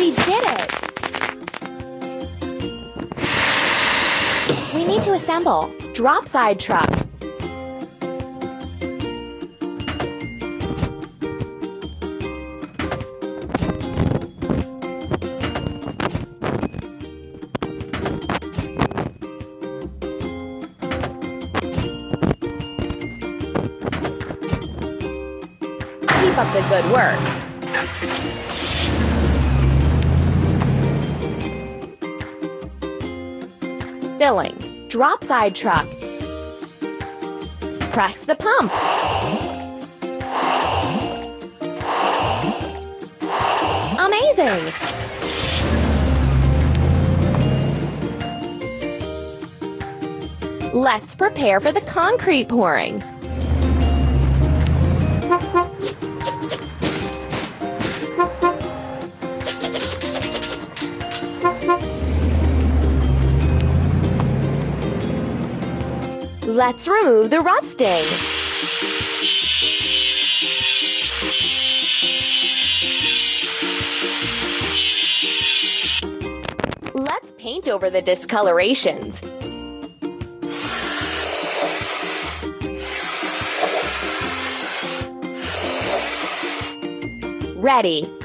We did it! We need to assemble. Drop side truck. Keep up the good work. Filling. Drop side truck. Press the pump. Amazing! Let's prepare for the concrete pouring. Let's remove the rusting. Let's paint over the discolorations. Ready.